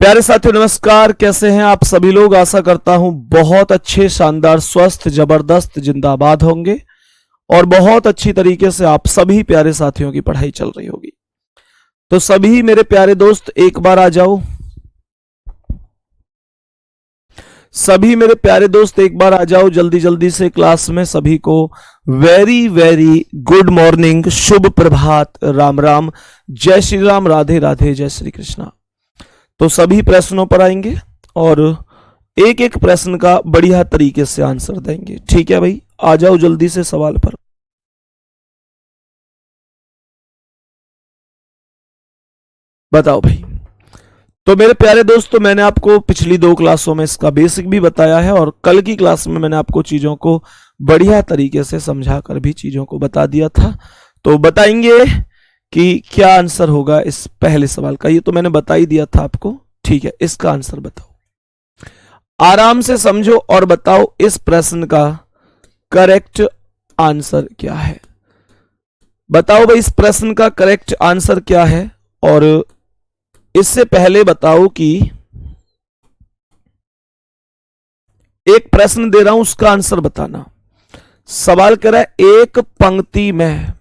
प्यारे साथियों नमस्कार। कैसे हैं आप सभी लोग? आशा करता हूं बहुत अच्छे, शानदार, स्वस्थ, जबरदस्त, जिंदाबाद होंगे और बहुत अच्छी तरीके से आप सभी प्यारे साथियों की पढ़ाई चल रही होगी। तो सभी मेरे प्यारे दोस्त एक बार आ जाओ। सभी मेरे प्यारे दोस्त एक बार आ जाओ जल्दी जल्दी से क्लास में। सभी को वेरी वेरी गुड मॉर्निंग, शुभ प्रभात, राम राम, जय श्री राम, राधे राधे, जय श्री कृष्णा। तो सभी प्रश्नों पर आएंगे और एक एक प्रश्न का बढ़िया तरीके से आंसर देंगे। ठीक है भाई, आ जाओ जल्दी से सवाल पर। बताओ भाई। तो मेरे प्यारे दोस्तों, मैंने आपको पिछली 2 क्लासों में इसका बेसिक भी बताया है और कल की क्लास में मैंने आपको चीजों को बढ़िया तरीके से समझा कर भी चीजों को बता दिया था। तो बताएंगे कि क्या आंसर होगा इस पहले सवाल का। ये तो मैंने बता ही दिया था आपको। ठीक है, इसका आंसर बताओ। आराम से समझो और बताओ इस प्रश्न का करेक्ट आंसर क्या है। बताओ भाई, इस प्रश्न का करेक्ट आंसर क्या है। और इससे पहले बताओ कि एक प्रश्न दे रहा हूं, उसका आंसर बताना। सवाल कह रहा है एक पंक्ति में,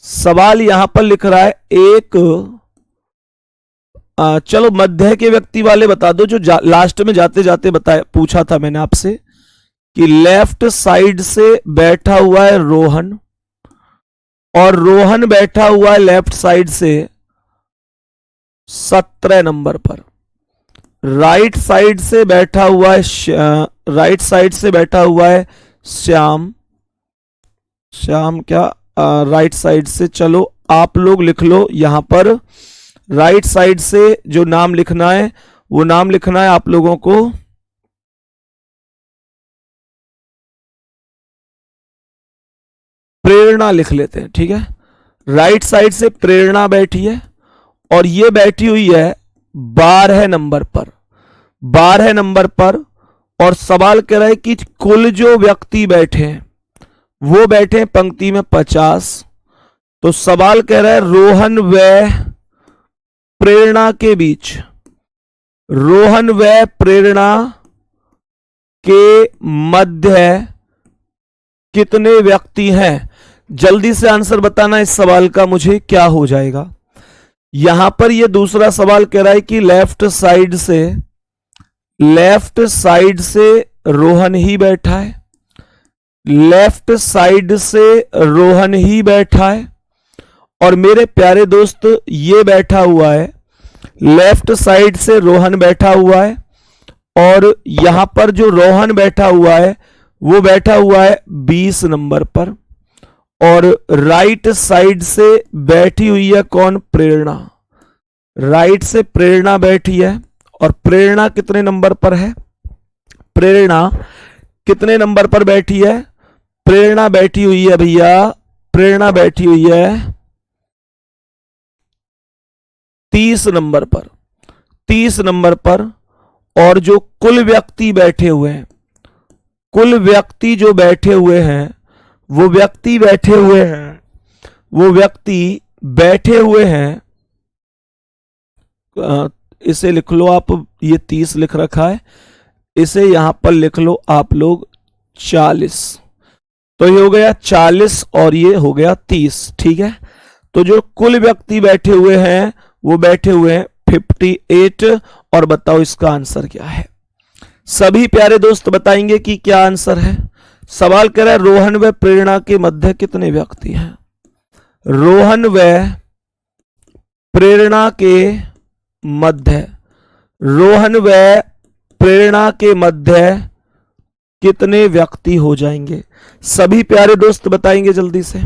सवाल यहां पर लिख रहा है एक चलो मध्य के व्यक्ति वाले बता दो, जो लास्ट में जाते जाते बताया, पूछा था मैंने आपसे कि लेफ्ट साइड से बैठा हुआ है रोहन और रोहन बैठा हुआ है लेफ्ट साइड से 17 नंबर पर। राइट साइड से बैठा हुआ है राइट साइड से बैठा हुआ है श्याम। श्याम क्या, राइट साइड से, चलो आप लोग लिख लो यहां पर। राइट साइड से जो नाम लिखना है वो नाम लिखना है आप लोगों को प्रेरणा लिख लेते हैं। ठीक है, राइट साइड से प्रेरणा बैठी है और ये बैठी हुई है 12 नंबर पर। 12 नंबर पर। और सवाल कह रहा है कि कुल जो व्यक्ति बैठे हैं वो बैठे हैं पंक्ति में 50। तो सवाल कह रहा है रोहन व प्रेरणा के बीच, रोहन व प्रेरणा के मध्य कितने व्यक्ति हैं। जल्दी से आंसर बताना इस सवाल का मुझे, क्या हो जाएगा। यहां पर यह दूसरा सवाल कह रहा है कि लेफ्ट साइड से रोहन ही बैठा है। लेफ्ट साइड से रोहन ही बैठा है और मेरे प्यारे दोस्त ये बैठा हुआ है, लेफ्ट साइड से रोहन बैठा हुआ है और यहां पर जो रोहन बैठा हुआ है वो बैठा हुआ है 20 नंबर पर। और राइट साइड से बैठी हुई है कौन? प्रेरणा। राइट से प्रेरणा बैठी है और प्रेरणा कितने नंबर पर है? प्रेरणा कितने नंबर पर बैठी है? प्रेरणा बैठी हुई है भैया, प्रेरणा बैठी हुई है 30 नंबर पर। 30 नंबर पर। और जो कुल व्यक्ति बैठे हुए हैं, कुल व्यक्ति जो बैठे हुए हैं वो व्यक्ति बैठे हुए हैं वो व्यक्ति बैठे हुए हैं इसे लिख लो आप, ये 30 लिख रखा है, इसे यहां पर लिख लो आप लोग 40। तो ये हो गया 40 और ये हो गया 30। ठीक है, तो जो कुल व्यक्ति बैठे हुए हैं वो बैठे हुए हैं 58। और बताओ इसका आंसर क्या है। सभी प्यारे दोस्त बताएंगे कि क्या आंसर है। सवाल कह रहा है रोहन व प्रेरणा के मध्य कितने व्यक्ति हैं। रोहन व प्रेरणा के मध्य, रोहन व प्रेरणा के मध्य कितने व्यक्ति हो जाएंगे। सभी प्यारे दोस्त बताएंगे जल्दी से।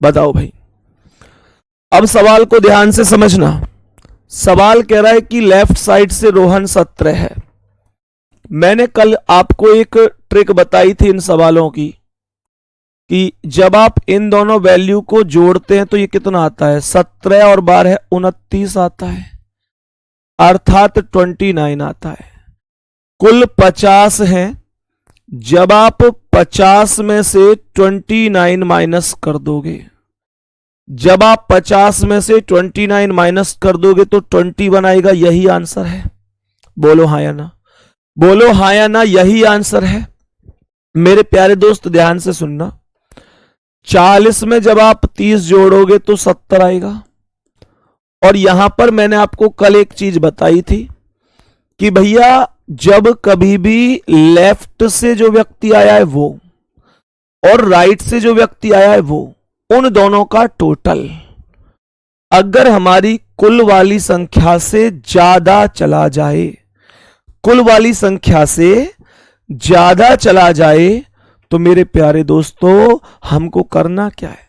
बताओ भाई। अब सवाल को ध्यान से समझना। सवाल कह रहा है कि लेफ्ट साइड से रोहन 17 है। मैंने कल आपको एक ट्रिक बताई थी इन सवालों की कि जब आप इन दोनों वैल्यू को जोड़ते हैं तो ये कितना आता है, 17 और 12 है 29 आता है, अर्थात 29 आता है। कुल 50 हैं। जब आप 50 में से 29 माइनस कर दोगे, जब आप 50 में से 29 माइनस कर दोगे तो 21 आएगा। यही आंसर है। बोलो हाँ या ना, बोलो हाँ या ना, यही आंसर है। मेरे प्यारे दोस्त ध्यान से सुनना। 40 में जब आप 30 जोड़ोगे तो 70 आएगा। और यहां पर मैंने आपको कल एक चीज बताई थी कि भैया जब कभी भी लेफ्ट से जो व्यक्ति आया है वो और राइट से जो व्यक्ति आया है वो, उन दोनों का टोटल अगर हमारी कुल वाली संख्या से ज्यादा चला जाए, कुल वाली संख्या से ज्यादा चला जाए, तो मेरे प्यारे दोस्तों हमको करना क्या है,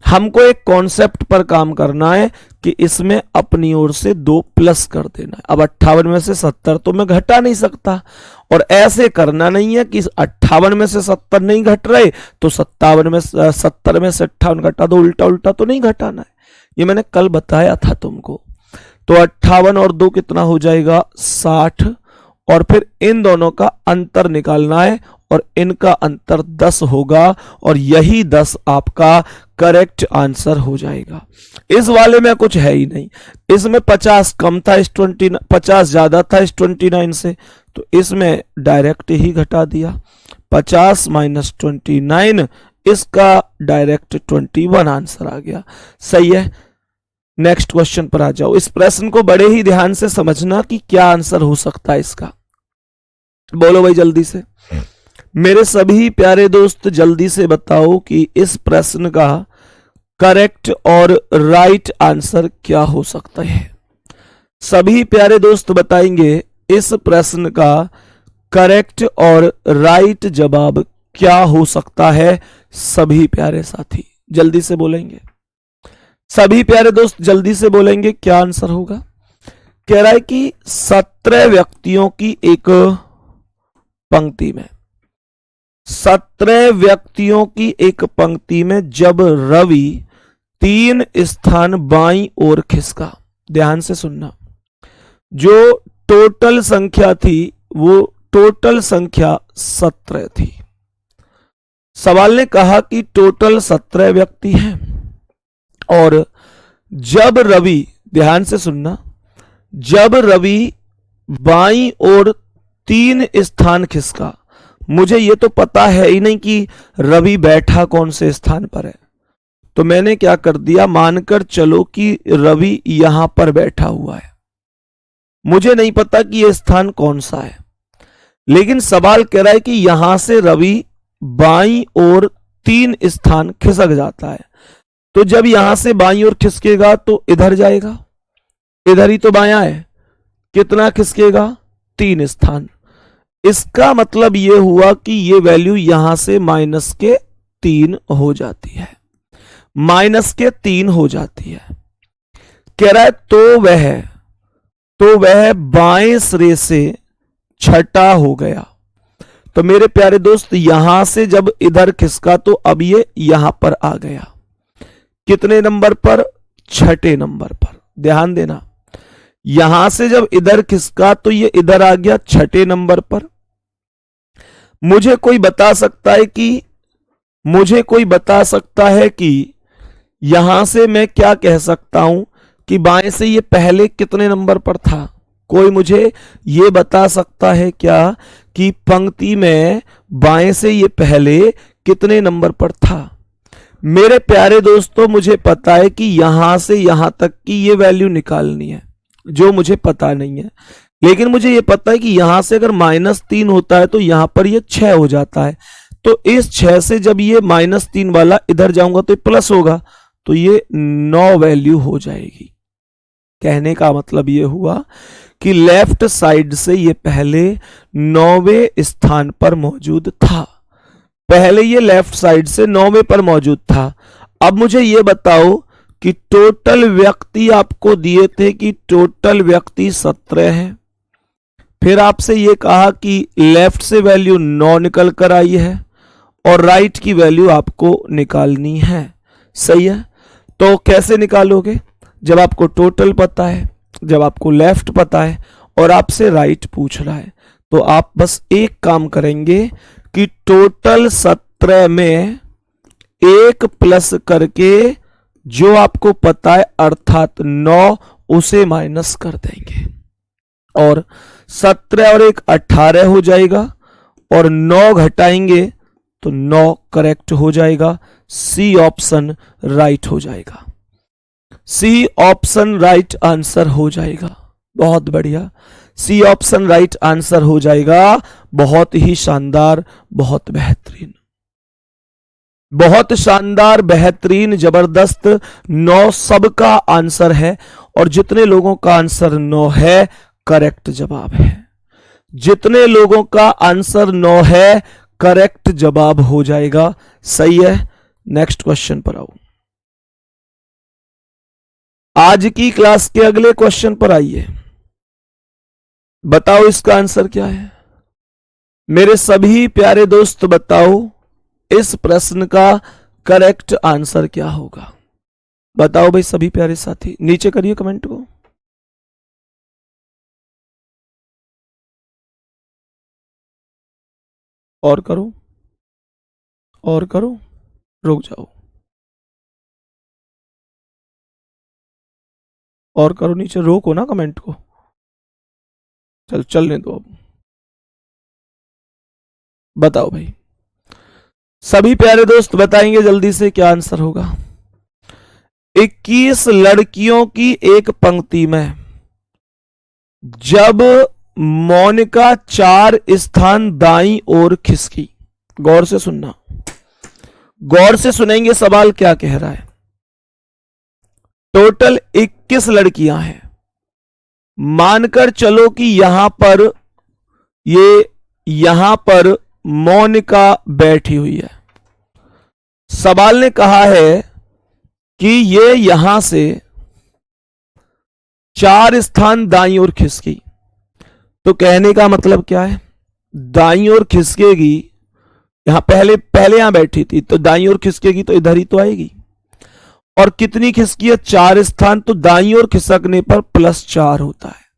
हमको एक कॉन्सेप्ट पर काम करना है कि इसमें अपनी ओर से 2 प्लस कर देना है। अब 58 में से 70 तो मैं घटा नहीं सकता, और ऐसे करना नहीं है कि 58 में से 70 नहीं घट रहे तो 70 में से 58 घटा दो, उल्टा उल्टा तो नहीं घटाना है। ये मैंने कल बताया था तुमको। तो 58 और 2 कितना हो जाएगा, 60, और फिर इन दोनों का अंतर निकालना है और इनका अंतर 10 होगा, और यही 10 आपका करेक्ट आंसर हो जाएगा। इस वाले में कुछ है ही नहीं। इसमें 50 कम था, इस 50 ज्यादा था इस 29 से, तो इसमें डायरेक्ट ही घटा दिया। 50 माइनस 29, इसका डायरेक्ट 21 आंसर आ गया। सही है। नेक्स्ट क्वेश्चन पर आ जाओ। इस प्रश्न को बड़े ही ध्यान से समझना कि क्या आंसर हो सकता है इसका। बोलो भाई जल्दी से, मेरे सभी प्यारे दोस्त जल्दी से बताओ कि इस प्रश्न का करेक्ट और राइट आंसर क्या हो सकता है। सभी प्यारे दोस्त बताएंगे इस प्रश्न का करेक्ट और राइट जवाब क्या हो सकता है। सभी प्यारे साथी जल्दी से बोलेंगे, सभी प्यारे दोस्त जल्दी से बोलेंगे क्या आंसर होगा। कह रहा है कि 17 व्यक्तियों की एक पंक्ति में, 17 व्यक्तियों की एक पंक्ति में जब रवि 3 स्थान बाईं ओर खिसका। ध्यान से सुनना। जो टोटल संख्या थी वो टोटल संख्या 17 थी। सवाल ने कहा कि टोटल 17 व्यक्ति हैं, और जब रवि, ध्यान से सुनना, जब रवि बाईं ओर 3 स्थान खिसका, मुझे ये तो पता है ही नहीं कि रवि बैठा कौन से स्थान पर है, तो मैंने क्या कर दिया, मानकर चलो कि रवि यहां पर बैठा हुआ है। मुझे नहीं पता कि यह स्थान कौन सा है, लेकिन सवाल कह रहा है कि यहां से रवि बाईं ओर 3 स्थान खिसक जाता है। तो जब यहां से बाईं ओर खिसकेगा तो इधर जाएगा, इधर ही तो बायां है, कितना खिसकेगा, 3 स्थान। इसका मतलब यह हुआ कि यह वैल्यू यहां से -3 हो जाती है, -3 हो जाती है। कह रहा है तो वह बाएं सिरे से छठा हो गया। तो मेरे प्यारे दोस्त यहां से जब इधर खिसका तो अब ये यहां पर आ गया। कितने नंबर पर, 6ठे नंबर पर। ध्यान देना, यहां से जब इधर खिसका तो ये इधर आ गया 6ठे नंबर पर। मुझे कोई बता सकता है कि यहां से मैं क्या कह सकता हूं कि बाएं से ये पहले कितने नंबर पर था। कोई मुझे ये बता सकता है क्या कि पंक्ति में बाएं से ये पहले कितने नंबर पर था। मेरे प्यारे दोस्तों मुझे पता है कि यहां से यहां तक की ये वैल्यू निकालनी है, जो मुझे पता नहीं है, लेकिन मुझे ये पता है कि यहां से अगर -3 होता है तो यहां पर ये 6 हो जाता है। तो इस 6 से जब ये -3 वाला इधर जाऊंगा तो ये प्लस होगा, तो ये 9 वैल्यू हो जाएगी। कहने का मतलब ये हुआ कि लेफ्ट साइड से ये पहले 9वें स्थान पर मौजूद था। पहले ये लेफ्ट साइड से 9वें पर मौजूद था। अब मुझे ये बताओ कि टोटल व्यक्ति आपको दिए थे कि टोटल व्यक्ति 17 हैं। फिर आपसे ये कहा कि लेफ्ट से वैल्यू 9 निकल कर आई है और राइट की वैल्यू आपको निकालनी है। सही है, तो कैसे निकालोगे? जब आपको टोटल पता है, जब आपको लेफ्ट पता है और आपसे राइट पूछ रहा है, तो आप बस एक काम करेंगे कि टोटल 17 में 1 प्लस करके जो आपको पता है अर्थात 9 उसे माइनस कर देंगे और 17 और 1 18 हो जाएगा और 9 घटाएंगे तो 9 करेक्ट हो जाएगा। सी ऑप्शन राइट हो जाएगा। सी ऑप्शन राइट आंसर हो जाएगा। बहुत बढ़िया, सी ऑप्शन राइट आंसर हो जाएगा। बहुत ही शानदार, बहुत बेहतरीन, बहुत शानदार, बेहतरीन, जबरदस्त। 9 सबका आंसर है और जितने लोगों का आंसर 9 है करेक्ट जवाब है। जितने लोगों का आंसर 9 है करेक्ट जवाब हो जाएगा। सही है, नेक्स्ट क्वेश्चन पर आओ। आज की क्लास के अगले क्वेश्चन पर आइए। बताओ इसका आंसर क्या है? मेरे सभी प्यारे दोस्त बताओ इस प्रश्न का करेक्ट आंसर क्या होगा? बताओ भाई सभी प्यारे साथी, नीचे करिए कमेंट को। और करो, और करो, रुक जाओ, और करो, नीचे रोको ना कमेंट को। चलने दो। अब बताओ भाई, सभी प्यारे दोस्त बताएंगे जल्दी से क्या आंसर होगा। 21 लड़कियों की एक पंक्ति में जब मोनिका 4 स्थान दाईं ओर खिसकी, गौर से सुनना, गौर से सुनेंगे सवाल क्या कह रहा है। टोटल 21 लड़कियां हैं, मानकर चलो कि यहां पर मोनिका बैठी हुई है। सवाल ने कहा है कि ये यहां से 4 स्थान दाईं ओर खिसकी, तो कहने का मतलब क्या है? दाईं ओर खिसकेगी, यहां पहले यहां बैठी थी तो दाईं ओर खिसकेगी तो इधर ही तो आएगी। और कितनी खिसकी है? 4 स्थान, तो दाईं ओर खिसकने पर +4 होता है।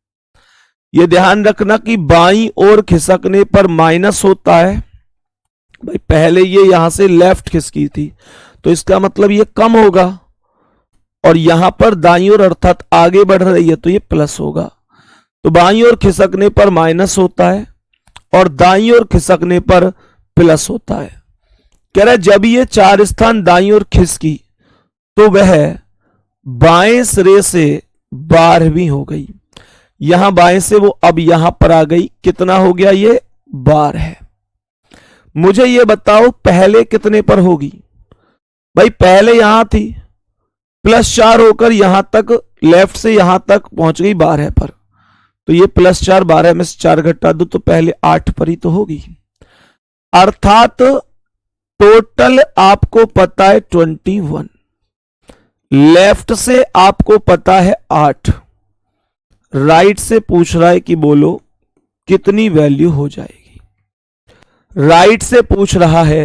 यह ध्यान रखना कि बाईं ओर खिसकने पर माइनस होता है। भाई पहले ये यहां से लेफ्ट खिसकी थी तो इसका मतलब ये कम होगा, और यहां पर दाईं ओर अर्थात आगे बढ़ रही है तो ये प्लस होगा। तो बाईं ओर खिसकने पर माइनस होता है और दाईं ओर खिसकने पर प्लस होता है। कह रहा है जब ये 4 स्थान दाईं ओर खिसकी तो वह बाएं सिरे से 12वीं हो गई। यहां बाएं से वो अब यहां पर आ गई, कितना हो गया? ये 12 है। मुझे ये बताओ पहले कितने पर होगी? भाई पहले यहां थी, +4 होकर यहां तक, लेफ्ट से यहां तक पहुंच गई 12 पर, तो ये +4, 12 में से 4 घटा दो तो पहले 8 पर ही तो होगी। अर्थात टोटल आपको पता है 21, लेफ्ट से आपको पता है 8, राइट से पूछ रहा है कि बोलो कितनी वैल्यू हो जाएगी। राइट से पूछ रहा है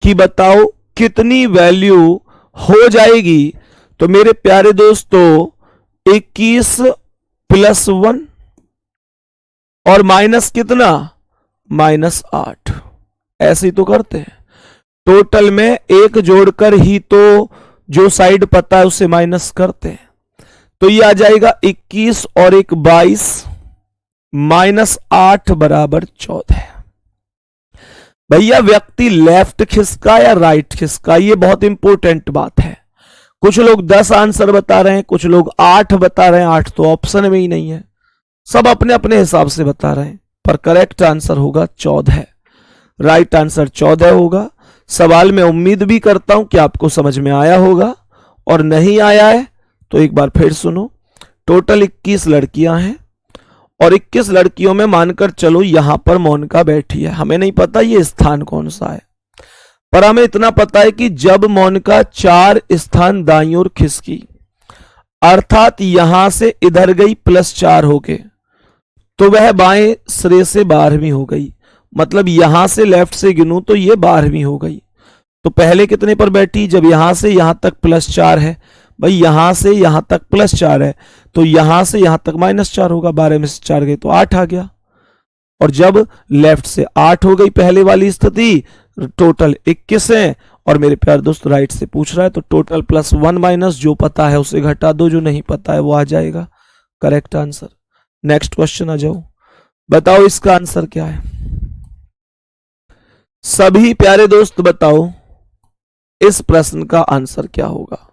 कि बताओ कितनी वैल्यू हो जाएगी। तो मेरे प्यारे दोस्तों 21 + 1 और माइनस कितना? -8। ऐसे ही तो करते हैं, टोटल में 1 जोड़कर ही तो जो साइड पता है उसे माइनस करते हैं। तो ये आ जाएगा 21 और 1 22, -8 = 14। भैया व्यक्ति लेफ्ट खिसका या राइट खिसका, ये बहुत इंपॉर्टेंट बात है। कुछ लोग 10 आंसर बता रहे हैं, कुछ लोग 8 बता रहे हैं, 8 तो ऑप्शन में ही नहीं है। सब अपने अपने हिसाब से बता रहे हैं, पर करेक्ट आंसर होगा 14। राइट आंसर 14 होगा। सवाल में उम्मीद भी करता हूं कि आपको समझ में आया होगा, और नहीं आया है तो एक बार फिर सुनो। टोटल 21 लड़कियां हैं और 21 लड़कियों में मानकर चलो यहां पर मोनिका बैठी है। हमें नहीं पता ये स्थान कौन सा है, पर हमें इतना पता है कि जब मोनिका 4 स्थान दाईं ओर खिसकी, अर्थात यहां से इधर गई +4 होके, तो वह बाएं सिरे से 12वीं हो गई। मतलब यहां से लेफ्ट से गिनूं तो ये 12वीं हो गई। तो पहले कितने पर बैठी, जब यहां से यहां तक +4 है, भाई यहां से यहां तक +4 है, तो यहां से यहां तक -4 होगा, 12 में से 4 गए तो 8 आ गया। और जब लेफ्ट से 8 हो गई पहले वाली स्थिति, टोटल 21 है। और मेरे प्यारे दोस्त राइट से पूछ रहा है तो टोटल +1 माइनस जो पता है उसे घटा दो, जो नहीं पता है वो आ जाएगा करेक्ट आंसर। नेक्स्ट क्वेश्चन आ जाओ, बताओ इसका आंसर क्या है। सभी प्यारे दोस्त बताओ इस प्रश्न का आंसर क्या होगा।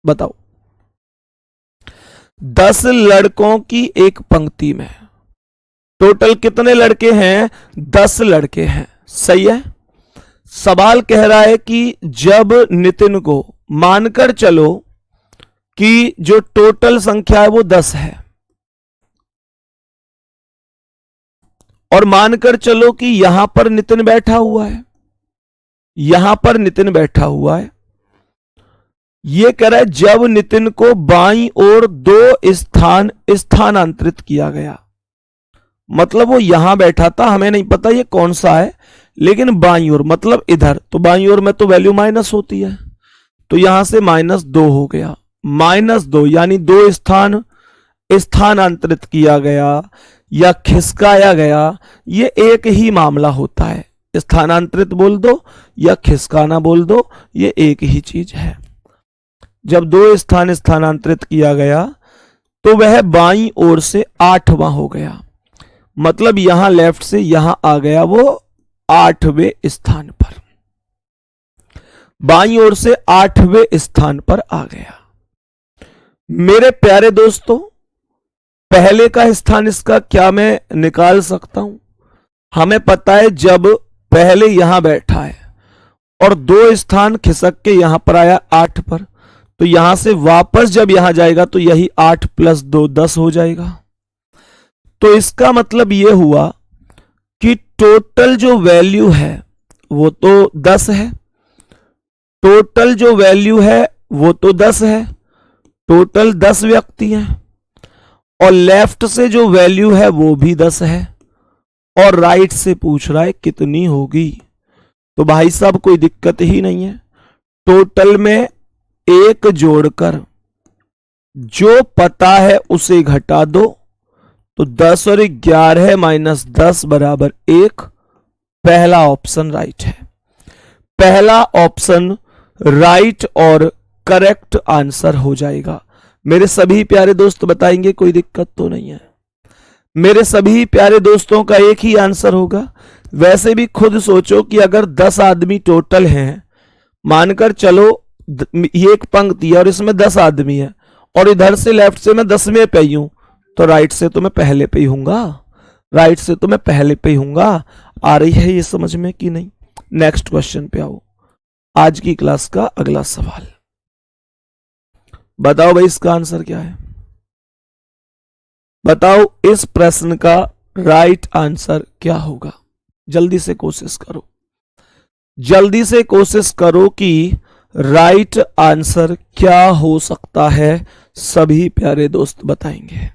बताओ 10 लड़कों की एक पंक्ति में टोटल कितने लड़के हैं, 10 लड़के हैं, सही है। सवाल कह रहा है कि जब नितिन को मानकर चलो कि जो टोटल संख्या है वो 10 है, और मानकर चलो कि यहां पर नितिन बैठा हुआ है, यहां पर नितिन बैठा हुआ है। ये कह रहा है जब नितिन को बाईं ओर 2 स्थान स्थानांतरित किया गया, मतलब वो यहां बैठा था, हमें नहीं पता ये कौन सा है, लेकिन बाईं ओर मतलब इधर, तो बाईं ओर में तो वैल्यू माइनस होती है, तो यहां से -2 हो गया। -2 यानी 2 स्थान स्थानांतरित किया गया या खिसकाया गया, ये एक ही मामला होता है। स्थानांतरित बोल दो या खिसकाना बोल दो, ये एक ही चीज है। जब 2 स्थान स्थानांतरित किया गया तो वह बाईं ओर से 8वां हो गया, मतलब यहां लेफ्ट से यहां आ गया वो 8वें स्थान पर, बाईं ओर से 8वें स्थान पर आ गया। मेरे प्यारे दोस्तों, पहले का स्थान इसका क्या मैं निकाल सकता हूं, हमें पता है जब पहले यहां बैठा है और 2 स्थान खिसक के यहां पर आया 8 पर, तो यहां से वापस जब यहां जाएगा तो यही 8 + 2 10 हो जाएगा। तो इसका मतलब यह हुआ कि टोटल जो वैल्यू है वो तो 10 है, टोटल जो वैल्यू है वो तो 10 है, टोटल 10 व्यक्ति हैं, और लेफ्ट से जो वैल्यू है वो भी 10 है, और राइट से पूछ रहा है कितनी होगी। तो भाई साहब कोई दिक्कत ही नहीं है, टोटल में 1 जोड़कर जो पता है उसे घटा दो तो 10 और 11 माइनस 10 बराबर 1। पहला ऑप्शन राइट है। पहला ऑप्शन राइट और करेक्ट आंसर हो जाएगा। मेरे सभी प्यारे दोस्त बताएंगे, कोई दिक्कत तो नहीं है? मेरे सभी प्यारे दोस्तों का एक ही आंसर होगा। वैसे भी खुद सोचो कि अगर 10 आदमी टोटल हैं, मानकर चलो ये एक पंक्ति है और इसमें 10 आदमी है, और इधर से लेफ्ट से मैं 10वें पे ही हूं, तो राइट से तो मैं पहले पे ही हूंगा। राइट से तो मैं पहले पे ही हूंगा। आ रही है ये समझ में कि नहीं? नेक्स्ट क्वेश्चन पे आओ। आज की क्लास का अगला सवाल बताओ भाई, इसका आंसर क्या है? बताओ इस प्रश्न का राइट आंसर क्या होगा? जल्दी से कोशिश करो, जल्दी से कोशिश करो कि राइट आंसर क्या हो सकता है। सभी प्यारे दोस्त बताएंगे।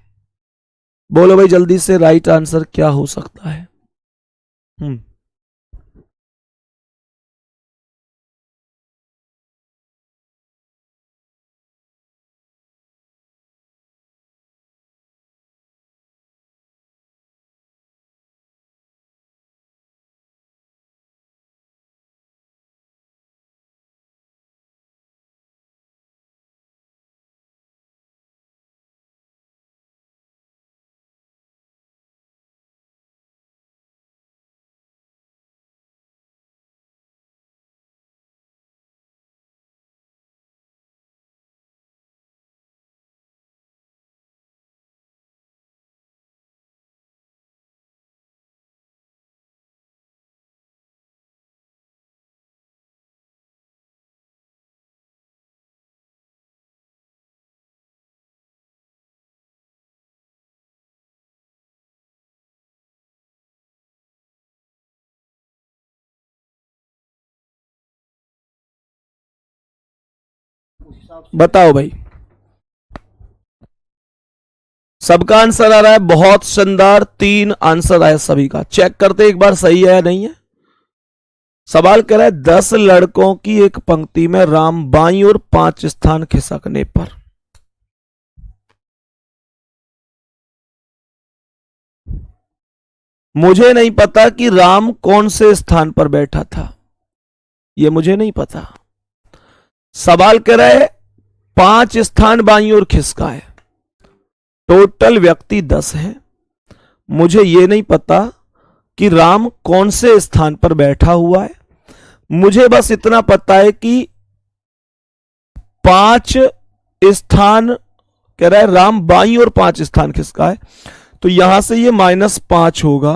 बोलो भाई जल्दी से, राइट आंसर क्या हो सकता है? बताओ भाई, सबका आंसर आ रहा है? बहुत शानदार, 3 आंसर आया सभी का। चेक करते एक बार सही है या नहीं है। सवाल कह रहा है 10 लड़कों की एक पंक्ति में राम बाईं और 5 स्थान खिसकने पर। मुझे नहीं पता कि राम कौन से स्थान पर बैठा था, यह मुझे नहीं पता। सवाल कह रहा है 5 स्थान बाईं ओर खिसका है, टोटल व्यक्ति 10 हैं। मुझे यह नहीं पता कि राम कौन से स्थान पर बैठा हुआ है। मुझे बस इतना पता है कि 5 स्थान कह रहा है राम बाईं ओर 5 स्थान खिसका है, तो यहां से ये -5 होगा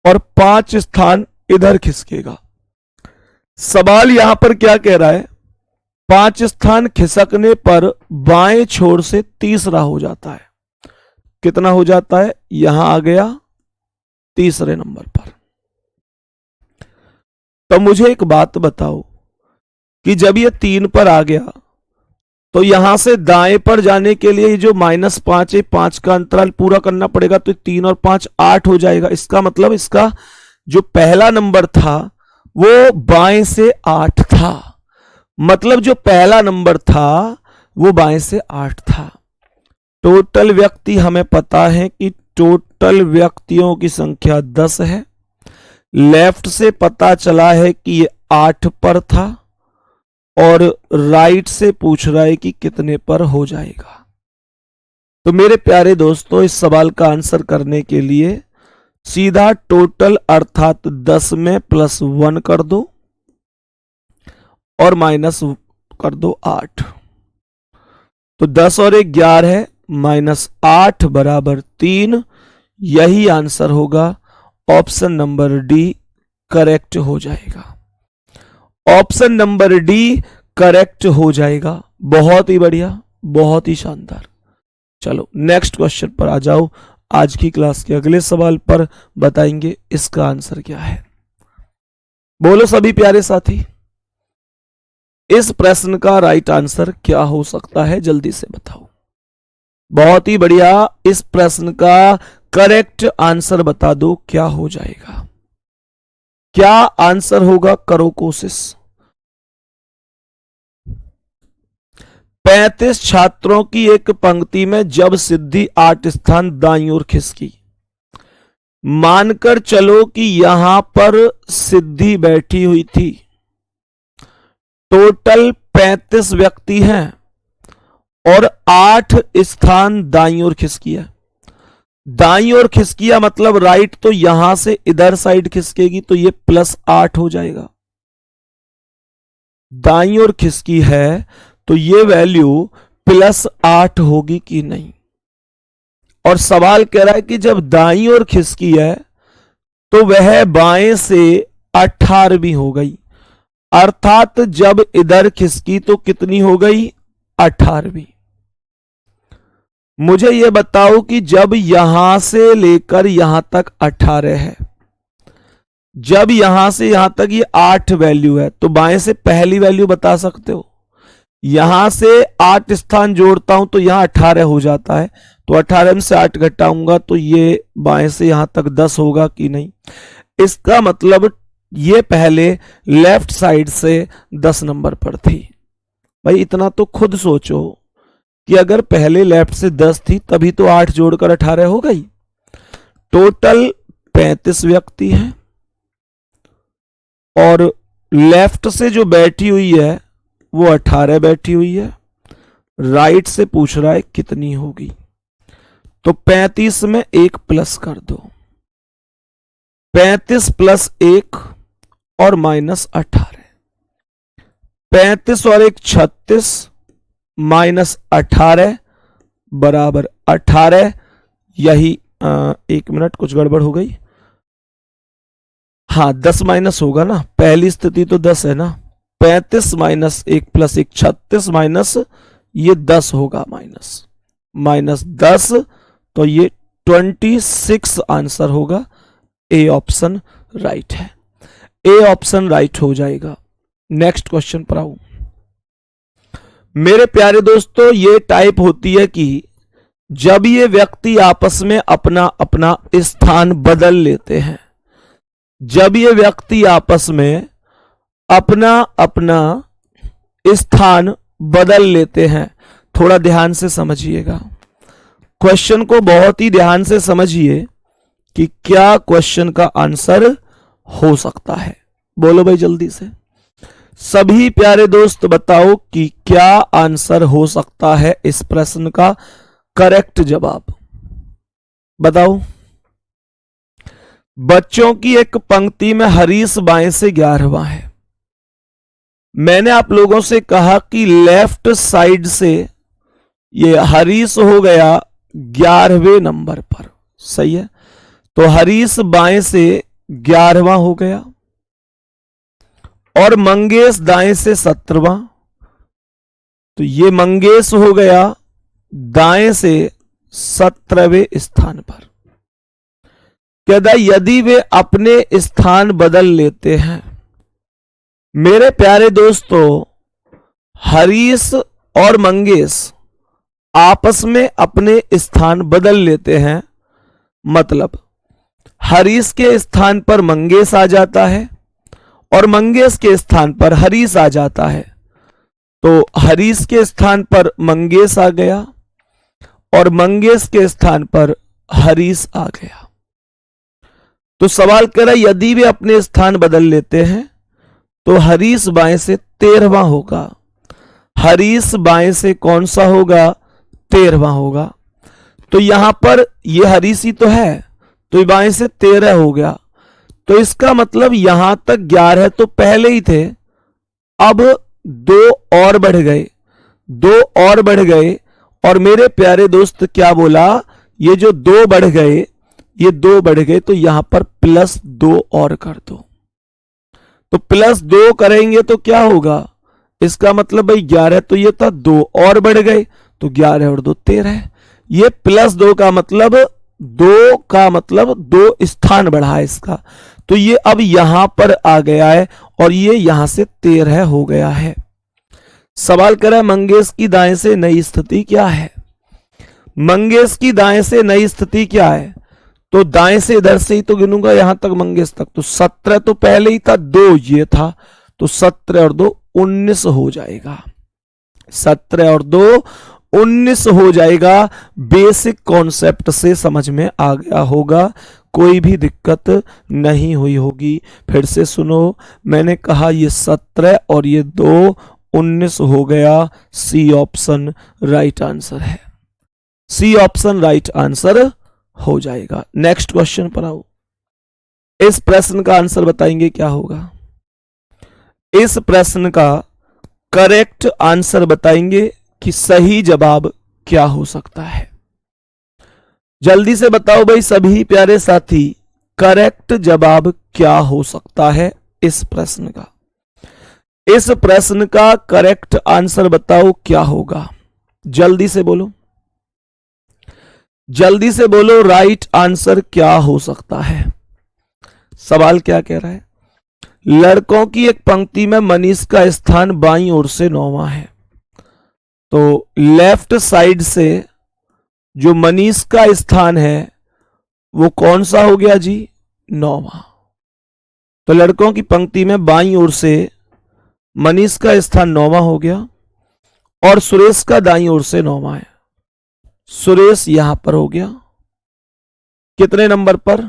और 5 स्थान इधर खिसकेगा। सवाल यहां पर क्या कह रहा है? 5 स्थान खिसकने पर बाएं छोर से तीसरा हो जाता है। कितना हो जाता है? यहां आ गया तीसरे नंबर पर। तो मुझे एक बात बताओ कि जब ये 3 पर आ गया तो यहां से दाएं पर जाने के लिए जो -5 है, 5 का अंतराल पूरा करना पड़ेगा, तो 3 और 5 8 हो जाएगा। इसका मतलब इसका जो पहला नंबर था वो बाएं से 8 था। मतलब जो पहला नंबर था वो बाएं से 8 था। टोटल व्यक्ति हमें पता है कि टोटल व्यक्तियों की संख्या 10 है। लेफ्ट से पता चला है कि ये 8 पर था और राइट से पूछ रहा है कि कितने पर हो जाएगा। तो मेरे प्यारे दोस्तों, इस सवाल का आंसर करने के लिए सीधा टोटल अर्थात 10 में +1 कर दो और माइनस कर दो 8। तो 10 और 11 -8 बराबर 3। यही आंसर होगा। ऑप्शन नंबर डी करेक्ट हो जाएगा। ऑप्शन नंबर डी करेक्ट हो जाएगा। बहुत ही बढ़िया, बहुत ही शानदार। चलो नेक्स्ट क्वेश्चन पर आ जाओ। आज की क्लास के अगले सवाल पर बताएंगे इसका आंसर क्या है। बोलो सभी प्यारे साथी, इस प्रश्न का राइट आंसर क्या हो सकता है? जल्दी से बताओ। बहुत ही बढ़िया, इस प्रश्न का करेक्ट आंसर बता दो, क्या हो जाएगा? क्या आंसर होगा? करो कोशिश। 35 छात्रों की एक पंक्ति में जब सिद्धि 8 स्थान दाईं ओर खिसकी, मानकर चलो कि यहां पर सिद्धि बैठी हुई थी। टोटल 35 व्यक्ति हैं और 8 स्थान दाईं ओर खिसकिया। दाईं ओर खिसकिया मतलब राइट, तो यहां से इधर साइड खिसकेगी तो ये +8 हो जाएगा। दाईं ओर खिसकी है तो ये वैल्यू +8 होगी कि नहीं। और सवाल कह रहा है कि जब दाईं ओर खिसकी है तो वह बाएं से 18वीं हो गई, अर्थात जब इधर खिसकी तो कितनी हो गई, 18वीं। मुझे यह बताओ कि जब यहां से लेकर यहां तक 18 है, जब यहां से यहां तक ये 8 वैल्यू है, तो बाएं से पहली वैल्यू बता सकते हो। यहां से 8 स्थान जोड़ता हूं तो यहां 18 हो जाता है, तो 18 में से 8 घटाऊंगा तो ये बाएं से यहां तक 10 होगा कि नहीं। इसका मतलब ये पहले लेफ्ट साइड से 10 नंबर पर थी। भाई इतना तो खुद सोचो कि अगर पहले लेफ्ट से 10 थी तभी तो 8 जोड़कर 18 हो गई। टोटल 35 व्यक्ति हैं और लेफ्ट से जो बैठी हुई है वो 18 बैठी हुई है, राइट से पूछ रहा है कितनी होगी, तो 35 में 1 प्लस कर दो, 35 + 1 और -18, 35 और 1 36 -18 बराबर 18। यही 1 मिनट कुछ गड़बड़ हो गई, हाँ 10 माइनस होगा ना, पहली स्थिति तो 10 है ना, 35 - 1 + 1 36 माइनस ये 10 होगा, -10, तो ये 26 आंसर होगा। ए ऑप्शन राइट है, ए ऑप्शन राइट हो जाएगा। नेक्स्ट क्वेश्चन पर आऊं। मेरे प्यारे दोस्तों, ये टाइप होती है कि जब ये व्यक्ति आपस में अपना अपना स्थान बदल लेते हैं, जब ये व्यक्ति आपस में अपना अपना स्थान बदल लेते हैं, थोड़ा ध्यान से समझिएगा, क्वेश्चन को बहुत ही ध्यान से समझिए कि क्या क्वेश्चन का आंसर हो सकता है। बोलो भाई जल्दी से, सभी प्यारे दोस्त बताओ कि क्या आंसर हो सकता है इस प्रश्न का करेक्ट जवाब बताओ। बच्चों की एक पंक्ति में हरीश बाएं से 11वां है। मैंने आप लोगों से कहा कि लेफ्ट साइड से ये हरीश हो गया 11वें नंबर पर, सही है, तो हरीश बाएं से 11वां हो गया और मंगेश दाएं से 17वां, तो ये मंगेश हो गया दाएं से 17वें स्थान पर। कहता यदि वे अपने स्थान बदल लेते हैं, मेरे प्यारे दोस्तों हरीश और मंगेश आपस में अपने स्थान बदल लेते हैं, मतलब हरीश के स्थान पर मंगेश आ जाता है और मंगेश के स्थान पर हरीश आ जाता है, तो हरीश के स्थान पर मंगेश आ गया और मंगेश के स्थान पर हरीश आ गया। तो सवाल कह रहा है यदि वे अपने स्थान बदल लेते हैं तो हरीश बाएं से 13वां होगा, हरीश बाएं से कौन सा होगा, 13वां होगा। तो यहां पर ये हरीश ही तो है, तो बाएं से 13 हो गया, तो इसका मतलब यहां तक 11 तो पहले ही थे, अब 2 और बढ़ गए, 2 और बढ़ गए, और मेरे प्यारे दोस्त क्या बोला, ये जो 2 बढ़ गए, ये 2 बढ़ गए, तो यहां पर +2 और कर दो, तो +2 करेंगे तो क्या होगा, इसका मतलब भाई 11 तो ये था, 2 और बढ़ गए, तो 11 और 2 13, ये +2 का मतलब 2 स्थान बढ़ा है इसका, तो ये अब यहां पर आ गया है और ये यहां से 13 हो गया है। सवाल कर रहा है मंगेश की दाएं से नई स्थिति क्या है, मंगेश की दाएं से नई स्थिति क्या है, तो दाएं से इधर से ही तो गिनूंगा यहां तक मंगेश तक, तो 17 तो पहले ही था, 2 ये था, तो 17 और 2 19 हो जाएगा। 17 और 2 19 हो जाएगा। बेसिक कॉन्सेप्ट से समझ में आ गया होगा, कोई भी दिक्कत नहीं हुई होगी। फिर से सुनो, मैंने कहा ये 17 और ये 2 19 हो गया। सी ऑप्शन राइट आंसर है। सी ऑप्शन राइट आंसर हो जाएगा। नेक्स्ट क्वेश्चन पर आओ। इस प्रश्न का आंसर बताएंगे क्या होगा। इस प्रश्न का करेक्ट आंसर बताएंगे कि सही जवाब क्या हो सकता है। जल्दी से बताओ भाई सभी प्यारे साथी, करेक्ट जवाब क्या हो सकता है इस प्रश्न का। इस प्रश्न का करेक्ट आंसर बताओ क्या होगा। जल्दी से बोलो, जल्दी से बोलो, राइट आंसर क्या हो सकता है। सवाल क्या कह रहा है। लड़कों की एक पंक्ति में मनीष का स्थान बाईं ओर से 9वां है। तो लेफ्ट साइड से जो मनीष का स्थान है वो कौन सा हो गया जी, 9वां। तो लड़कों की पंक्ति में बाईं ओर से मनीष का स्थान 9वां हो गया और सुरेश का दाईं ओर से 9वां है। सुरेश यहां पर हो गया कितने नंबर पर,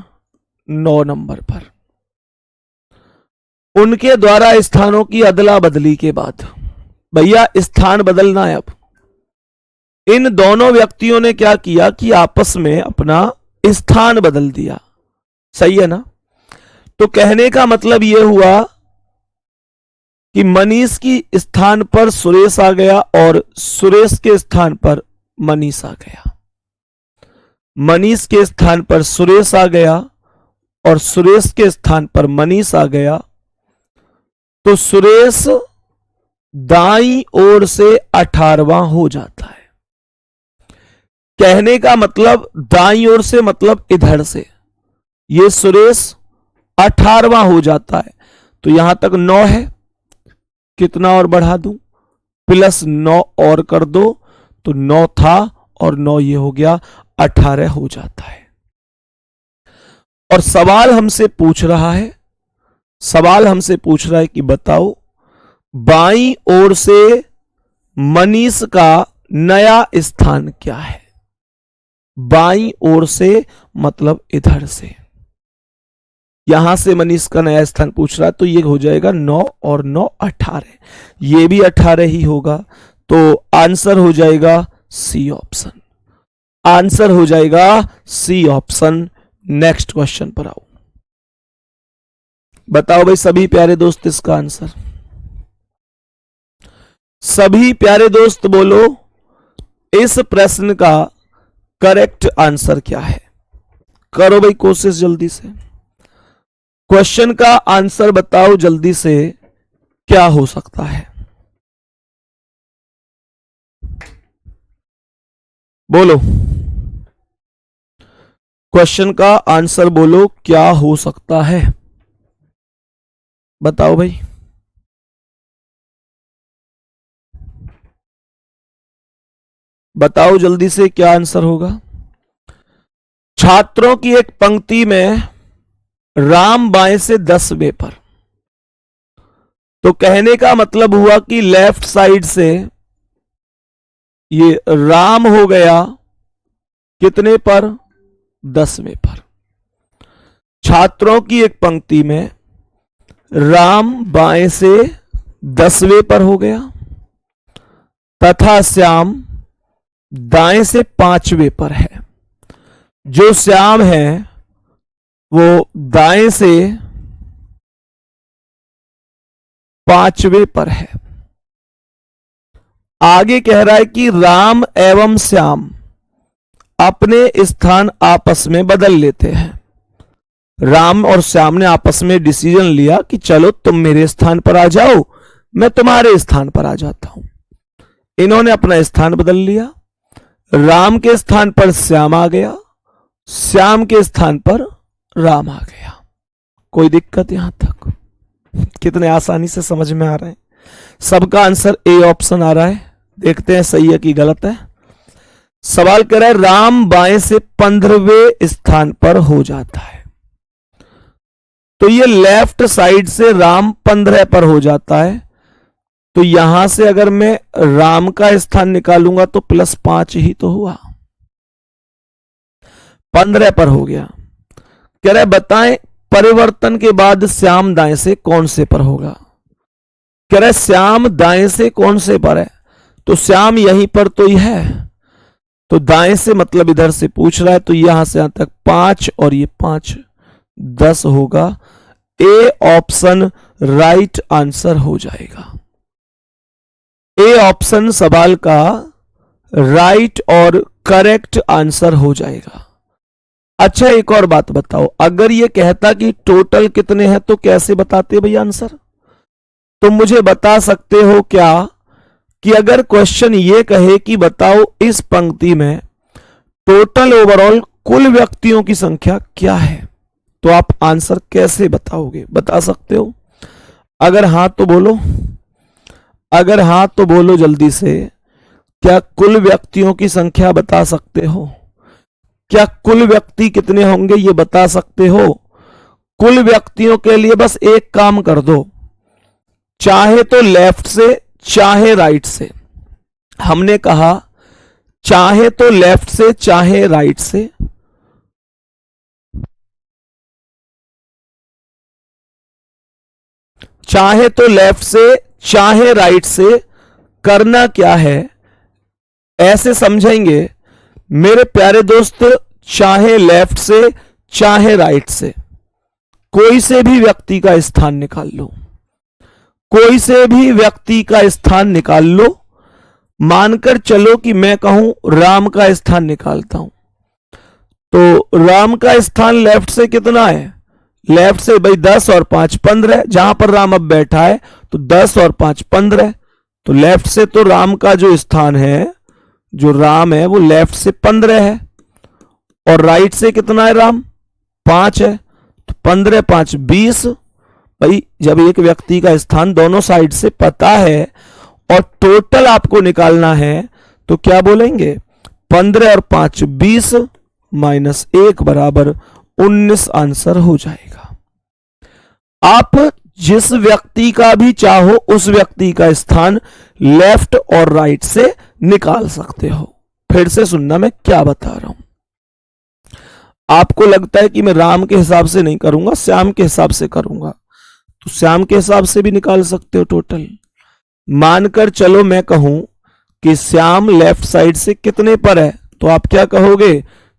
9 नंबर पर। उनके द्वारा स्थानों की अदला बदली के बाद, भैया स्थान बदलना है। अब इन दोनों व्यक्तियों ने क्या किया कि आपस में अपना स्थान बदल दिया, सही है ना। तो कहने का मतलब यह हुआ कि मनीष की स्थान पर सुरेश आ गया और सुरेश के स्थान पर मनीष आ गया। मनीष के स्थान पर सुरेश आ गया और सुरेश के स्थान पर मनीष आ गया। तो सुरेश दाईं ओर से 18वां हो जाता है। कहने का मतलब दाईं ओर से मतलब इधर से ये सुरेश 18वां हो जाता है। तो यहां तक 9 है, कितना और बढ़ा दूं, +9 और कर दो, तो 9 था और 9 ये हो गया 18 हो जाता है। और सवाल हमसे पूछ रहा है, सवाल हमसे पूछ रहा है कि बताओ बाईं ओर से मनीष का नया स्थान क्या है। बाईं ओर से मतलब इधर से, यहां से मनीष का नया स्थान पूछ रहा है। तो ये हो जाएगा 9 और 9 18, ये भी 18 ही होगा। तो आंसर हो जाएगा सी ऑप्शन, आंसर हो जाएगा सी ऑप्शन। नेक्स्ट क्वेश्चन पर आओ। बताओ भाई सभी प्यारे दोस्त इसका आंसर। सभी प्यारे दोस्त बोलो इस प्रश्न का करेक्ट आंसर क्या है। करो भाई कोशिश जल्दी से, क्वेश्चन का आंसर बताओ जल्दी से, क्या हो सकता है। बोलो, क्वेश्चन का आंसर बोलो, क्या हो सकता है। बताओ भाई। बताओ जल्दी से क्या आंसर होगा। छात्रों की एक पंक्ति में राम बाएं से 10वें पर। तो कहने का मतलब हुआ कि लेफ्ट साइड से ये राम हो गया कितने पर, 10वें पर। छात्रों की एक पंक्ति में राम बाएं से 10वें पर हो गया तथा श्याम दाएं से 5वें पर है। जो श्याम है वो दाएं से 5वें पर है। आगे कह रहा है कि राम एवं श्याम अपने स्थान आपस में बदल लेते हैं। राम और श्याम ने आपस में डिसीजन लिया कि चलो तुम मेरे स्थान पर आ जाओ, मैं तुम्हारे स्थान पर आ जाता हूं। इन्होंने अपना स्थान बदल लिया। राम के स्थान पर श्याम आ गया, श्याम के स्थान पर राम आ गया। कोई दिक्कत यहां तक? कितने आसानी से समझ में आ रहे हैं। सबका आंसर ए ऑप्शन आ रहा है। देखते हैं सही है कि गलत है। सवाल कर रहा है राम बाएं से 15वें स्थान पर हो जाता है। तो ये लेफ्ट साइड से राम 15 पर हो जाता है। तो यहां से अगर मैं राम का स्थान निकालूंगा तो +5 ही तो हुआ, 15 पर हो गया। कह रहे बताएं परिवर्तन के बाद श्याम दाएं से कौन से पर होगा। कह रहे श्याम दाएं से कौन से पर है, तो श्याम यहीं पर तो ही है, तो दाएं से मतलब इधर से पूछ रहा है, तो यहां से यहां तक 5 और ये 5 10 होगा। ए ऑप्शन राइट आंसर हो जाएगा। ए ऑप्शन सवाल का राइट और करेक्ट आंसर हो जाएगा। अच्छा एक और बात बताओ, अगर ये कहता कि टोटल कितने हैं तो कैसे बताते भैया आंसर। तो मुझे बता सकते हो क्या कि अगर क्वेश्चन ये कहे कि बताओ इस पंक्ति में टोटल ओवरऑल कुल व्यक्तियों की संख्या क्या है, तो आप आंसर कैसे बताओगे, बता सकते हो। अगर हां तो बोलो, अगर हां तो बोलो जल्दी से। क्या कुल व्यक्तियों की संख्या बता सकते हो, क्या कुल व्यक्ति कितने होंगे ये बता सकते हो। कुल व्यक्तियों के लिए बस एक काम कर दो, चाहे तो लेफ्ट से चाहे राइट से। हमने कहा चाहे तो लेफ्ट से चाहे राइट से, चाहे तो लेफ्ट से चाहे राइट से करना क्या है, ऐसे समझेंगे मेरे प्यारे दोस्त। चाहे लेफ्ट से चाहे राइट से कोई से भी व्यक्ति का स्थान निकाल लो, कोई से भी व्यक्ति का स्थान निकाल लो। मानकर चलो कि मैं कहूं राम का स्थान निकालता हूं, तो राम का स्थान लेफ्ट से कितना है, लेफ्ट से भाई 10 और 5 15, जहां पर राम अब बैठा है तो 10 और 5 15। तो लेफ्ट से तो राम का जो स्थान है, जो राम है वो लेफ्ट से 15 है, और राइट से कितना है राम 5 है, तो 15 5 20। भाई जब एक व्यक्ति का स्थान दोनों साइड से पता है और टोटल आपको निकालना है तो क्या बोलेंगे, 15 और 5 20 -1 बराबर 19 आंसर हो जाएगा। आप जिस व्यक्ति का भी चाहो उस व्यक्ति का स्थान लेफ्ट और राइट से निकाल सकते हो। फिर से सुनना मैं क्या बता रहा हूं। आपको लगता है कि मैं राम के हिसाब से नहीं करूंगा, श्याम के हिसाब से करूंगा, तो श्याम के हिसाब से भी निकाल सकते हो टोटल। मानकर चलो मैं कहूं कि श्याम लेफ्ट साइड से कितने पर है, तो आप क्या कहोगे,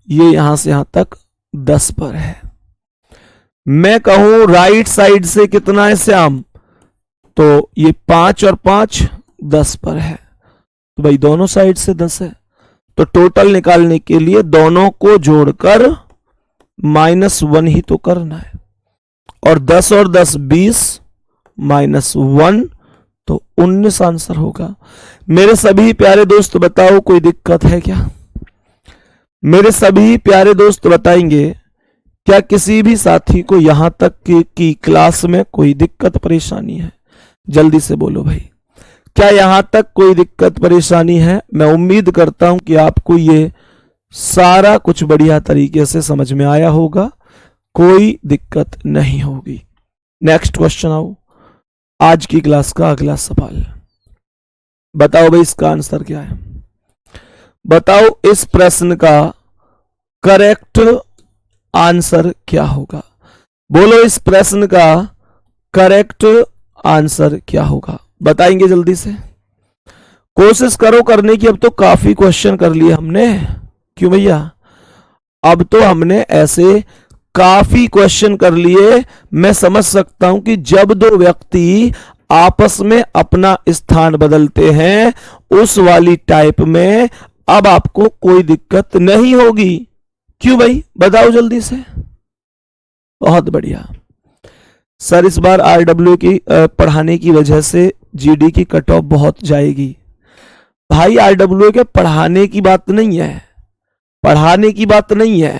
ये यहां से यहां तक 10 पर है। मैं कहूं राइट साइड से कितना है श्याम, तो ये 5 और 5 10 पर है, तो भाई दोनों साइड से 10 है। तो टोटल निकालने के लिए दोनों को जोड़कर -1 ही तो करना है, और 10 और 10 20 -1 तो 19 आंसर होगा। मेरे सभी प्यारे दोस्त बताओ कोई दिक्कत है क्या, मेरे सभी प्यारे दोस्त बताएंगे क्या किसी भी साथी को यहां तक की क्लास में कोई दिक्कत परेशानी है, जल्दी से बोलो भाई, क्या यहां तक कोई दिक्कत परेशानी है। मैं उम्मीद करता हूं कि आपको ये सारा कुछ बढ़िया तरीके से समझ में आया होगा, कोई दिक्कत नहीं होगी। नेक्स्ट क्वेश्चन आओ, आज की क्लास का अगला सवाल। बताओ भाई इसका आंसर क्या है, बताओ इस प्रश्न का करेक्ट आंसर क्या होगा। बोलो इस प्रश्न का करेक्ट आंसर क्या होगा, बताएंगे जल्दी से, कोशिश करो करने की। अब तो काफी क्वेश्चन कर लिए हमने, क्यों भैया, अब तो हमने ऐसे काफी क्वेश्चन कर लिए। मैं समझ सकता हूं कि जब दो व्यक्ति आपस में अपना स्थान बदलते हैं उस वाली टाइप में अब आपको कोई दिक्कत नहीं होगी। क्यों भाई, बताओ जल्दी से। बहुत बढ़िया सर, इस बार आरडब्ल्यू की पढ़ाने की वजह से जीडी की कट ऑफ बहुत जाएगी। भाई आरडब्ल्यू के पढ़ाने की बात नहीं है, पढ़ाने की बात नहीं है,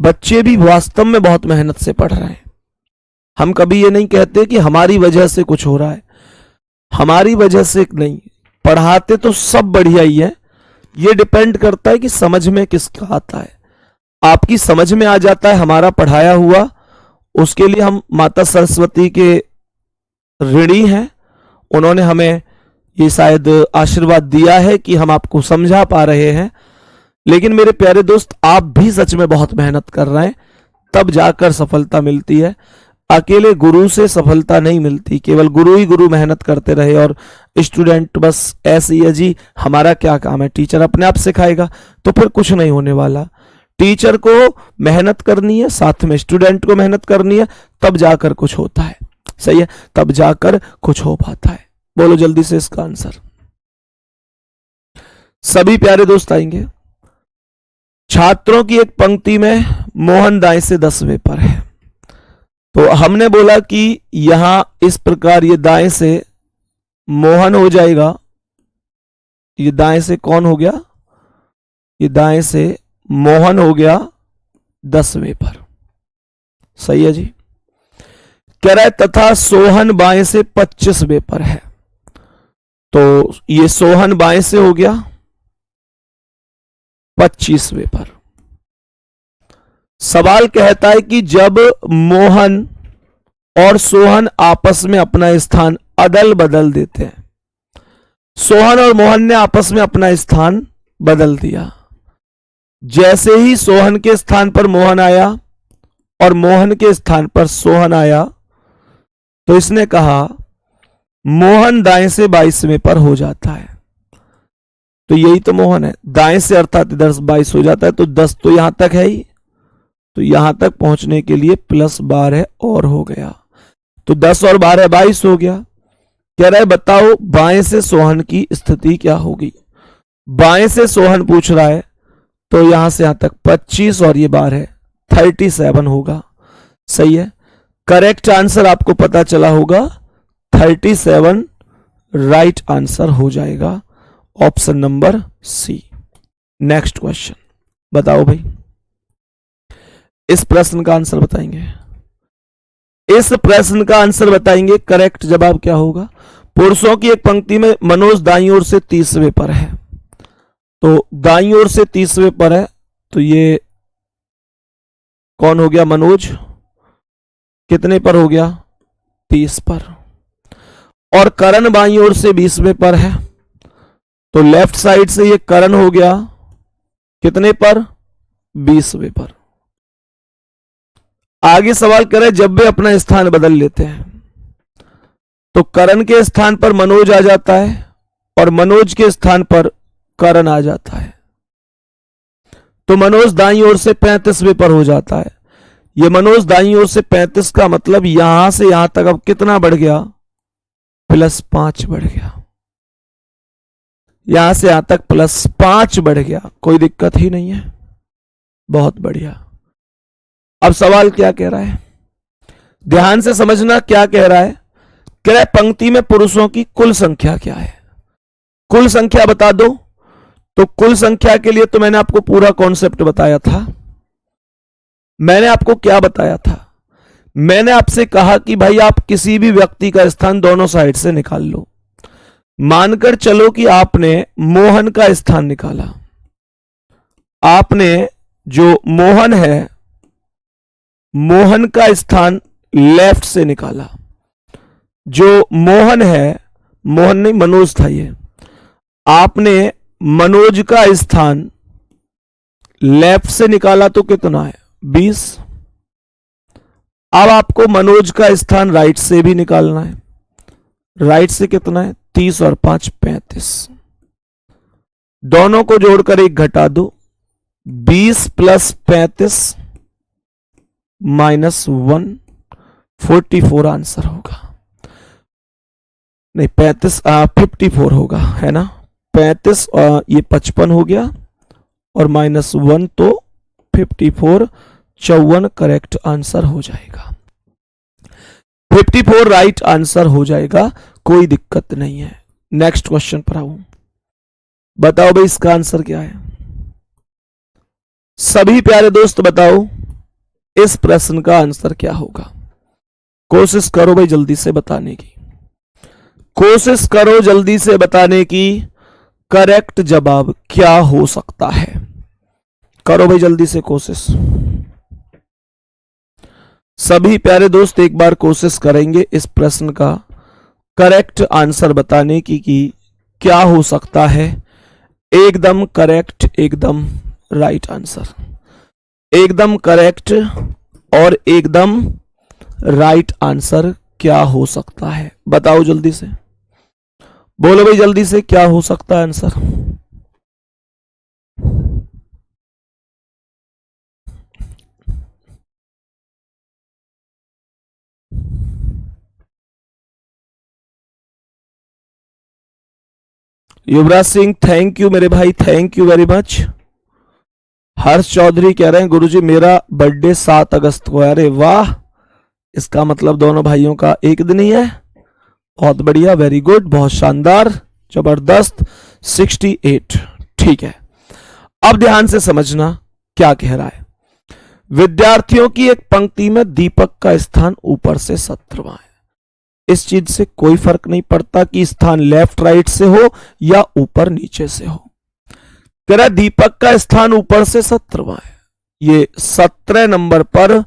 बच्चे भी वास्तव में बहुत मेहनत से पढ़ रहे हैं। हम कभी ये नहीं कहते कि हमारी वजह से कुछ हो रहा है, हमारी वजह से नहीं, पढ़ाते तो सब बढ़िया ही है। ये डिपेंड करता है कि समझ में किसका आता है। आपकी समझ में आ जाता है हमारा पढ़ाया हुआ, उसके लिए हम माता सरस्वती के ऋणी हैं। उन्होंने हमें ये शायद आशीर्वाद दिया है कि हम आपको समझा पा रहे हैं। लेकिन मेरे प्यारे दोस्त, आप भी सच में बहुत मेहनत कर रहे हैं, तब जाकर सफलता मिलती है। अकेले गुरु से सफलता नहीं मिलती, केवल गुरु ही गुरु मेहनत करते रहे और स्टूडेंट बस ऐसे ही है जी हमारा क्या काम है, टीचर अपने आप सिखाएगा, तो फिर कुछ नहीं होने वाला। टीचर को मेहनत करनी है, साथ में स्टूडेंट को मेहनत करनी है, तब जाकर कुछ होता है। सही है, तब जाकर कुछ हो पाता है। बोलो जल्दी से इसका आंसर। सभी प्यारे दोस्त आएंगे। छात्रों की एक पंक्ति में मोहन दाएं से 10वें पर है, तो हमने बोला कि यहां इस प्रकार ये दाएं से मोहन हो जाएगा। ये दाएं से कौन हो गया? ये दाएं से मोहन हो गया 10वें पर। सही है जी। कह रहा है तथा सोहन बाएं से 25वें पर है, तो ये सोहन बाएं से हो गया 25वें पर। सवाल कहता है कि जब मोहन और सोहन आपस में अपना स्थान अदल बदल देते हैं, सोहन और मोहन ने आपस में अपना स्थान बदल दिया। जैसे ही सोहन के स्थान पर मोहन आया और मोहन के स्थान पर सोहन आया, तो इसने कहा मोहन दाएं से 22वें पर हो जाता है। तो यही तो मोहन है, दाएं से अर्थात इधर 22 हो जाता है, तो 10 तो यहां तक है ही, तो यहां तक पहुंचने के लिए +12 और हो गया, तो 10 और 12 22 हो गया। कह रहा है बताओ बाएं से सोहन की स्थिति क्या होगी। बाएं से सोहन पूछ रहा है, तो यहां से यहां तक 25 और ये 12 37 होगा। सही है, करेक्ट आंसर आपको पता चला होगा 37 राइट आंसर हो जाएगा, option number C. Next question बताओ भाई, इस प्रश्न का आंसर बताएंगे। इस प्रश्न का आंसर बताएंगे, करेक्ट जवाब क्या होगा। पुरुषों की एक पंक्ति में मनोज दाईं ओर से 30वें पर है, तो दाईं ओर से 30वें पर है, तो ये कौन हो गया? मनोज। कितने पर हो गया? 30 पर। और करण बाईं ओर से 20वें पर है, तो लेफ्ट साइड से ये करण हो गया कितने पर? 20वें पर। आगे सवाल करे जब वे अपना स्थान बदल लेते हैं, तो करण के स्थान पर मनोज आ जाता है और मनोज के स्थान पर करण आ जाता है, तो मनोज दाईं ओर से 35वें पर हो जाता है। ये मनोज दाईं ओर से 35 का मतलब यहां से यहां तक अब कितना बढ़ गया? +5 बढ़ गया। यहां से यहां तक +5 बढ़ गया, कोई दिक्कत ही नहीं है, बहुत बढ़िया। अब सवाल क्या कह रहा है, ध्यान से समझना क्या कह रहा है। कह रहा है पंक्ति में पुरुषों की कुल संख्या क्या है, कुल संख्या बता दो। तो कुल संख्या के लिए तो मैंने आपको पूरा कॉन्सेप्ट बताया था। मैंने आपको क्या बताया था? मैंने आपसे कहा कि भाई आप किसी भी व्यक्ति का स्थान दोनों साइड से निकाल लो। मानकर चलो कि आपने मोहन का स्थान निकाला, आपने जो मोहन है मोहन का स्थान लेफ्ट से निकाला, जो मोहन है, मोहन नहीं मनोज था ये, आपने मनोज का स्थान लेफ्ट से निकाला, तो कितना है? 20। अब आपको मनोज का स्थान राइट से भी निकालना है, राइट से कितना है? 30 और 5 35। दोनों को जोड़कर 1 घटा दो, 20 + 35 -1 44 आंसर होगा। नहीं 35 54 होगा, है ना। 35 और ये 55 हो गया और -1 तो 54, 54 करेक्ट आंसर हो जाएगा। 54 राइट आंसर हो जाएगा, कोई दिक्कत नहीं है। नेक्स्ट क्वेश्चन पर आऊं, बताओ भाई इसका आंसर क्या है। सभी प्यारे दोस्त बताओ इस प्रश्न का आंसर क्या होगा। कोशिश करो भाई जल्दी से बताने की, कोशिश करो जल्दी से बताने की। करेक्ट जवाब क्या हो सकता है? करो भाई जल्दी से कोशिश। सभी प्यारे दोस्त एक बार कोशिश करेंगे इस प्रश्न का करेक्ट आंसर बताने की कि क्या हो सकता है? एकदम करेक्ट, एकदम राइट आंसर, एकदम करेक्ट और एकदम राइट आंसर क्या हो सकता है? बताओ जल्दी से, बोलो भाई जल्दी से, क्या हो सकता है answer? Yuvraj Singh thank you मेरे भाई, थैंक यू वेरी मच। हर्ष चौधरी कह रहे हैं गुरुजी मेरा बर्थडे 7 अगस्त को है। अरे वाह, इसका मतलब दोनों भाइयों का एक दिन ही है। बहुत बढ़िया, वेरी गुड, बहुत शानदार, जबरदस्त। 68, ठीक है। अब ध्यान से समझना क्या कह रहा है। विद्यार्थियों की एक पंक्ति में दीपक का स्थान ऊपर से 17वां है। इस चीज से कोई फर्क नहीं पड़ता कि स्थान लेफ्ट राइट से हो या ऊपर नीचे से हो। कह रहा दीपक का स्थान ऊपर से 17वां है, ये 17 नंबर पर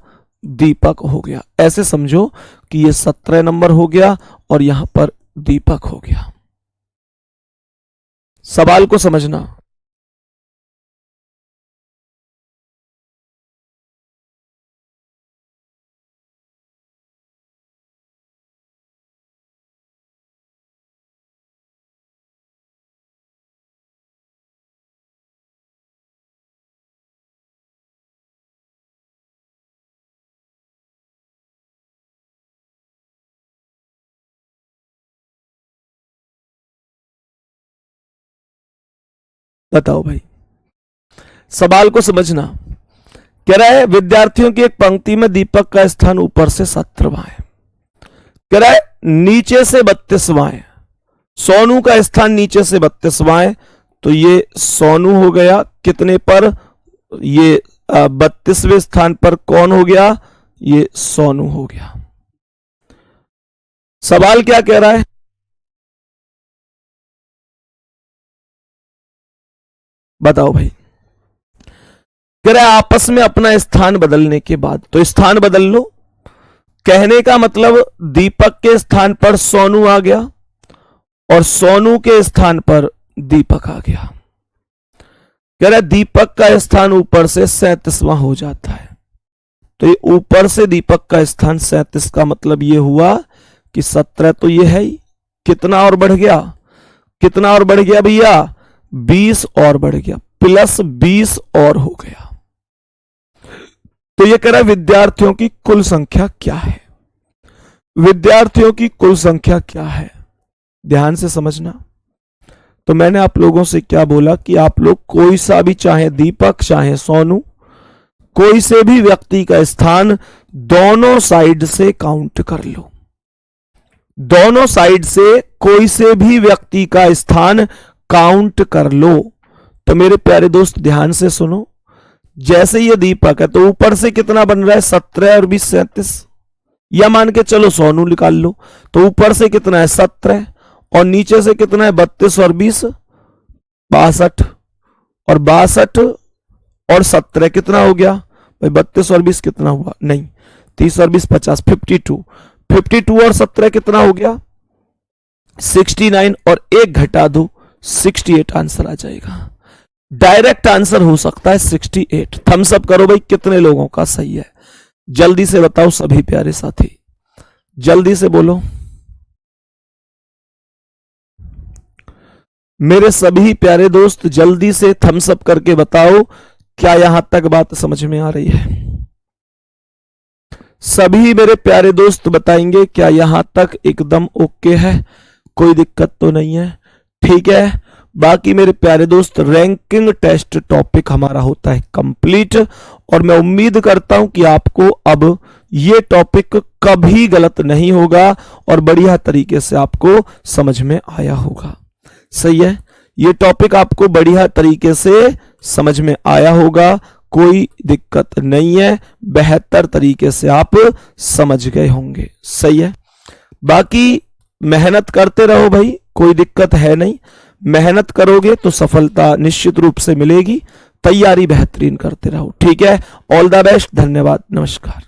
दीपक हो गया। ऐसे समझो कि ये 17 नंबर हो गया और यहां पर दीपक हो गया। सवाल को समझना। बताओ भाई, सवाल को समझना। कह रहा है विद्यार्थियों की एक पंक्ति में दीपक का स्थान ऊपर से 17वां है। कह रहा है नीचे से 32वां है। सोनू का स्थान नीचे से 32वां है, तो ये सोनू हो गया। कितने पर? ये 32वें स्थान पर कौन हो गया? ये सोनू हो गया। सवाल क्या कह रहा है? बताओ भाई। कह रहा है आपस में अपना स्थान बदलने के बाद, तो स्थान बदल लो। कहने का मतलब दीपक के स्थान पर सोनू आ गया और सोनू के स्थान पर दीपक आ गया। कह रहा है दीपक का स्थान ऊपर से 37वां हो जाता है, तो ये ऊपर से दीपक का स्थान 37 का मतलब ये हुआ कि 17 तो ये है ही, कितना और बढ़ गया? कितना और बढ़ गया भैया? 20 और बढ़ गया, प्लस 20 और हो गया। तो ये कह रहा है विद्यार्थियों की कुल संख्या क्या है? विद्यार्थियों की कुल संख्या क्या है? ध्यान से समझना। तो मैंने आप लोगों से क्या बोला कि आप लोग कोई सा भी, चाहे दीपक चाहे सोनू, कोई से भी व्यक्ति का स्थान दोनों साइड से काउंट कर लो। दोनों साइड से कोई से भी व्यक्ति का स्थान काउंट कर लो। तो मेरे प्यारे दोस्त ध्यान से सुनो। जैसे ये दीपक है तो ऊपर से कितना बन रहा है? 17 और 20 37, या मान के चलो सोनू निकाल लो। तो ऊपर से कितना है? 17, और नीचे से कितना है? 32 और 20 62, और 62 और 17 कितना हो गया भाई? 32 और 20 कितना हुआ? नहीं, 30 और 20 50, 52। 52 और 17 कितना हो गया? 69, और एक घटा दो 68 आंसर आ जाएगा। डायरेक्ट आंसर हो सकता है 68। थम्स अप करो भाई, कितने लोगों का सही है? जल्दी से बताओ सभी प्यारे साथी, जल्दी से बोलो। मेरे सभी प्यारे दोस्त जल्दी से थम्स अप करके बताओ, क्या यहां तक बात समझ में आ रही है? सभी मेरे प्यारे दोस्त बताएंगे क्या यहां तक एकदम ओके है, कोई दिक्कत तो नहीं है? ठीक है। बाकी मेरे प्यारे दोस्त रैंकिंग टेस्ट टॉपिक हमारा होता है कंप्लीट, और मैं उम्मीद करता हूं कि आपको अब ये टॉपिक कभी गलत नहीं होगा और बढ़िया तरीके से आपको समझ में आया होगा। सही है, ये टॉपिक आपको बढ़िया तरीके से समझ में आया होगा, कोई दिक्कत नहीं है, बेहतर तरीके से आप समझ गए होंगे। सही है। बाकी मेहनत करते रहो भाई, कोई दिक्कत है नहीं। मेहनत करोगे तो सफलता निश्चित रूप से मिलेगी। तैयारी बेहतरीन करते रहो। ठीक है, ऑल द बेस्ट, धन्यवाद, नमस्कार।